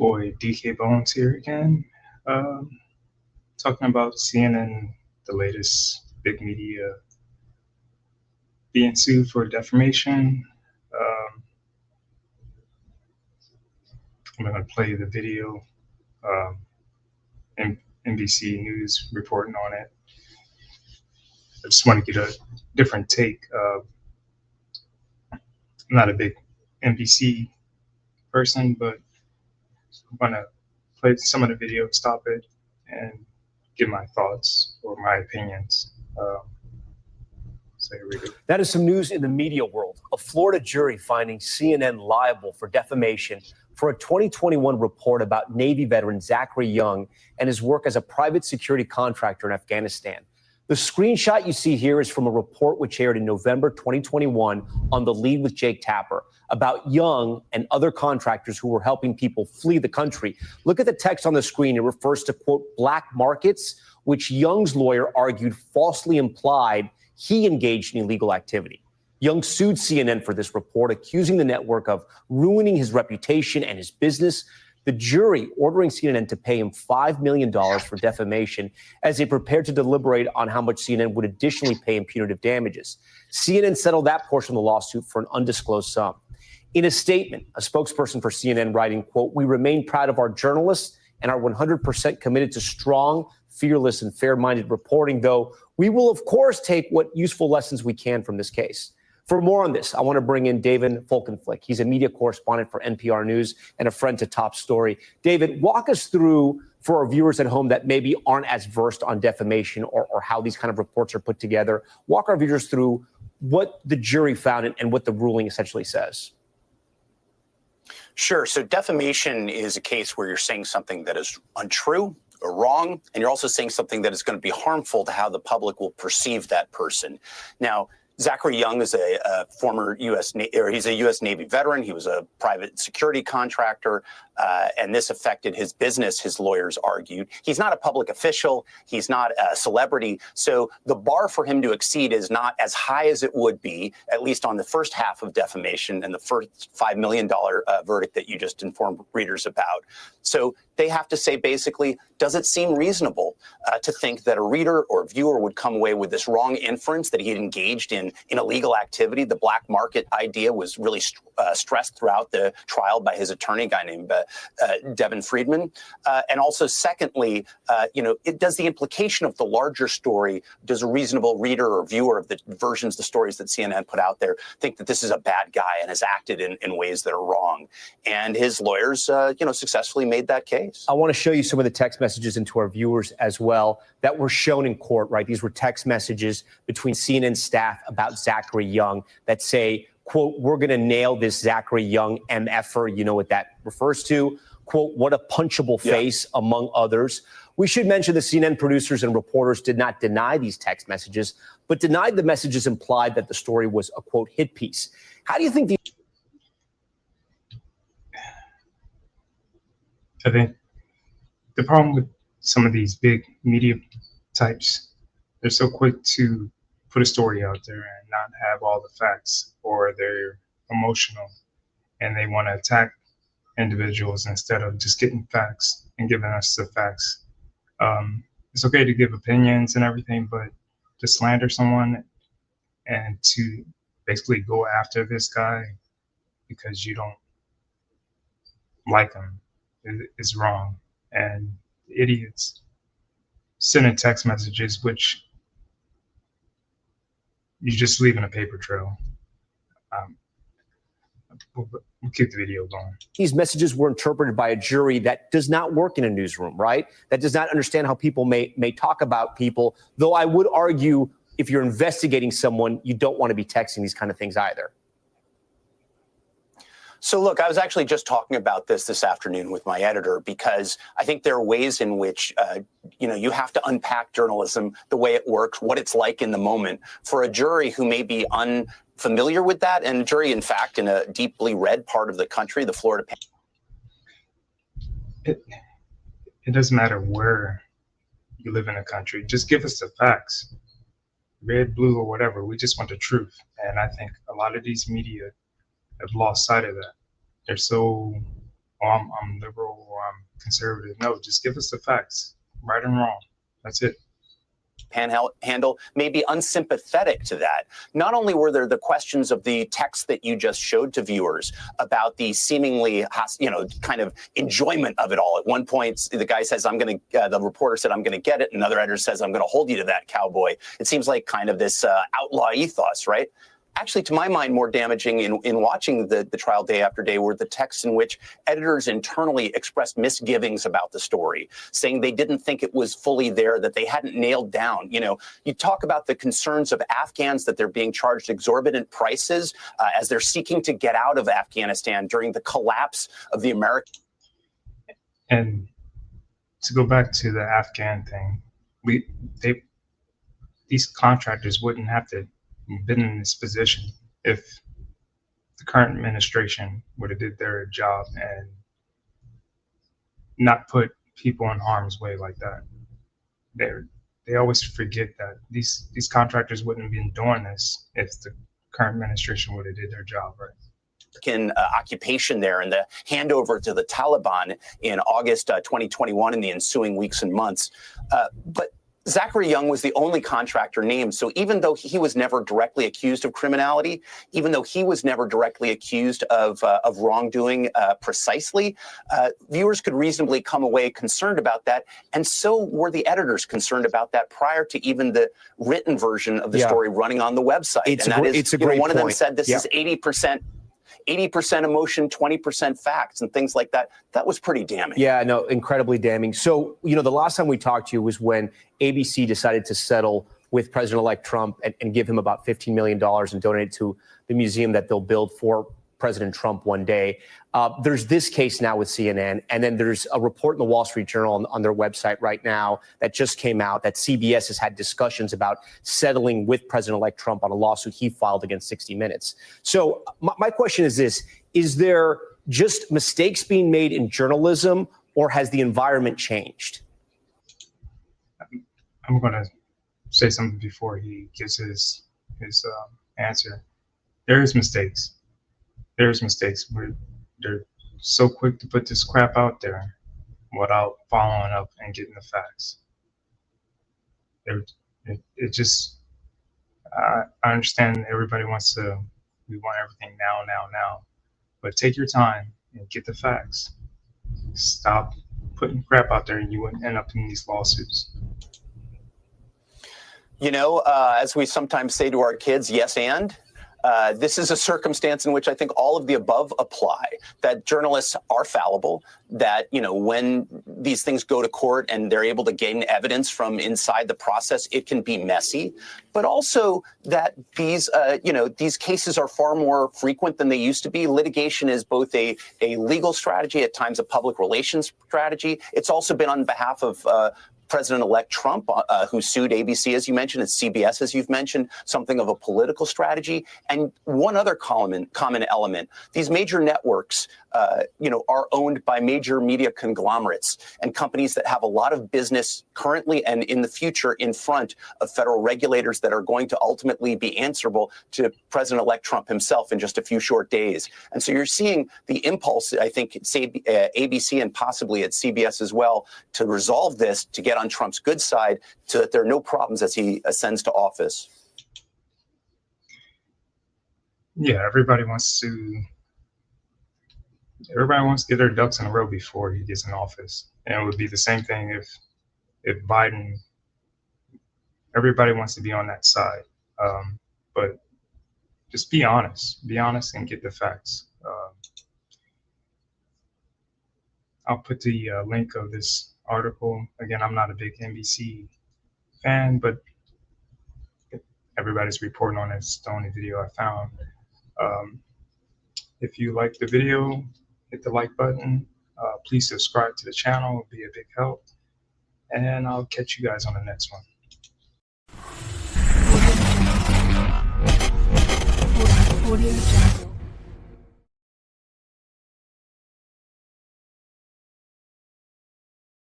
boy DK Bones here again, um, talking about CNN, the latest big media being sued for defamation. Um, I'm going to play the video, um, NBC News reporting on it. I just want to get a different take. I'm not a big NBC person, but I'm going to play some of the video, stop it, and give my thoughts or my opinions. So here we go. That is some news in the media world. A Florida jury finding CNN liable for defamation for a 2021 report about Navy veteran Zachary Young and his work as a private security contractor in Afghanistan. The screenshot you see here is from a report which aired in November 2021 on The Lead with Jake Tapper about Young and other contractors who were helping people flee the country. Look at the text on the screen. It refers to, quote, black markets, which Young's lawyer argued falsely implied he engaged in illegal activity. Young sued CNN for this report, accusing the network of ruining his reputation and his business. The jury ordering CNN to pay him $5 million for defamation as they prepared to deliberate on how much CNN would additionally pay in punitive damages. CNN settled that portion of the lawsuit for an undisclosed sum. In a statement, a spokesperson for CNN writing, quote, "We remain proud of our journalists and are 100% committed to strong, fearless, and fair-minded reporting, though we will, of course, take what useful lessons we can from this case." For more on this, I want to bring in David Folkenflik. He's a media correspondent for NPR News and a friend to Top Story. David, walk us through, for our viewers at home that maybe aren't as versed on defamation or how these kind of reports are put together, walk our viewers through what the jury found and what the ruling essentially says. Sure. So defamation is a case where you're saying something that is untrue or wrong, and you're also saying something that is going to be harmful to how the public will perceive that person. Now, Zachary Young is a former he's a U.S. Navy veteran. He was a private security contractor, and this affected his business, his lawyers argued. He's not a public official. He's not a celebrity. So the bar for him to exceed is not as high as it would be, at least on the first half of defamation and the first $5 million verdict that you just informed readers about. So they have to say, basically, does it seem reasonable to think that a reader or viewer would come away with this wrong inference that he had engaged in illegal activity? The black market idea was really stressed throughout the trial by his attorney, a guy named Devin Friedman. And also, secondly, does the implication of the larger story, does a reasonable reader or viewer of the versions, the stories that CNN put out there, think that this is a bad guy and has acted in ways that are wrong? And his lawyers, successfully made that case. I want to show you some of the text messages into our viewers as well that were shown in court, right? These were text messages between CNN staff about Zachary Young that say, quote, "We're going to nail this Zachary Young MFer." You know what that refers to. Quote, "What a punchable face," among others. We should mention the CNN producers and reporters did not deny these text messages, but denied the messages implied that the story was a, quote, hit piece. How do you think I think the problem with some of these big media types, they're so quick to put a story out there and not have all the facts, or they're emotional and they want to attack individuals instead of just getting facts and giving us the facts. It's okay to give opinions and everything, but to slander someone and to basically go after this guy because you don't like him is wrong. And idiots sending text messages, which you just leaving a paper trail. We'll keep the video going. These messages were interpreted by a jury that does not work in a newsroom, right? That does not understand how people may talk about people, though I would argue if you're investigating someone, you don't want to be texting these kind of things either. So, look, I was actually just talking about this afternoon with my editor, because I think there are ways in which, you have to unpack journalism, the way it works, what it's like in the moment for a jury who may be unfamiliar with that. And a jury, in fact, in a deeply red part of the country, the Florida. It doesn't matter where you live in a country. Just give us the facts, red, blue, or whatever. We just want the truth. And I think a lot of these media have lost sight of that. They're so oh, I'm liberal or I'm conservative. No, just give us the facts, right and wrong. That's it. Panhandle may be unsympathetic to that. Not only were there the questions of the text that you just showed to viewers about the seemingly, kind of enjoyment of it all. At one point, the guy says, the reporter said, I'm going to get it. Another editor says, I'm going to hold you to that, cowboy. It seems like kind of this outlaw ethos, right? Actually, to my mind, more damaging in watching the trial day after day were the texts in which editors internally expressed misgivings about the story, saying they didn't think it was fully there, that they hadn't nailed down. You talk about the concerns of Afghans that they're being charged exorbitant prices as they're seeking to get out of Afghanistan during the collapse of the American. And to go back to the Afghan thing, these contractors wouldn't have to been in this position if the current administration would have did their job and not put people in harm's way like that. They always forget that these contractors wouldn't have been doing this if the current administration would have did their job right. Occupation there and the handover to the Taliban in August 2021 and the ensuing weeks and months. But Zachary Young was the only contractor named. So even though he was never directly accused of criminality, even though he was never directly accused of wrongdoing precisely, viewers could reasonably come away concerned about that. And so were the editors concerned about that prior to even the written version of the story running on the website. It's a great one point. of them said this is 80% emotion, 20% facts and things like that. That was pretty damning. Yeah, no, incredibly damning. So, the last time we talked to you was when ABC decided to settle with President-elect Trump and give him about $15 million and donate it to the museum that they'll build for President Trump one day. There's this case now with CNN, and then there's a report in the Wall Street Journal on their website right now that just came out that CBS has had discussions about settling with President-elect Trump on a lawsuit he filed against 60 Minutes. So my question is this: is there just mistakes being made in journalism, or has the environment changed? I'm going to say something before he gives his answer. There's mistakes. They're so quick to put this crap out there without following up and getting the facts. I understand everybody we want everything now, but take your time and get the facts. Stop putting crap out there and you wouldn't end up in these lawsuits. As we sometimes say to our kids, yes, and this is a circumstance in which I think all of the above apply, that journalists are fallible, that, when these things go to court and they're able to gain evidence from inside the process, it can be messy, but also that these cases are far more frequent than they used to be. Litigation is both a legal strategy, at times a public relations strategy. It's also been on behalf of President-elect Trump, who sued ABC, as you mentioned, and CBS, as you've mentioned, something of a political strategy. And one other common element: these major networks, are owned by major media conglomerates and companies that have a lot of business currently and in the future in front of federal regulators that are going to ultimately be answerable to President-elect Trump himself in just a few short days. And so you're seeing the impulse, I think, say ABC and possibly at CBS as well, to resolve this, to get on Trump's good side so that there are no problems as he ascends to office. Yeah, everybody wants to get their ducks in a row before he gets in office. And it would be the same thing if Biden, everybody wants to be on that side. But just be honest and get the facts. I'll put the link of this article. Again, I'm not a big NBC fan, but everybody's reporting on it. It's the only video I found. If you like the video, hit the like button. Please subscribe to the channel. It'll be a big help. And I'll catch you guys on the next one. Audio Jungle.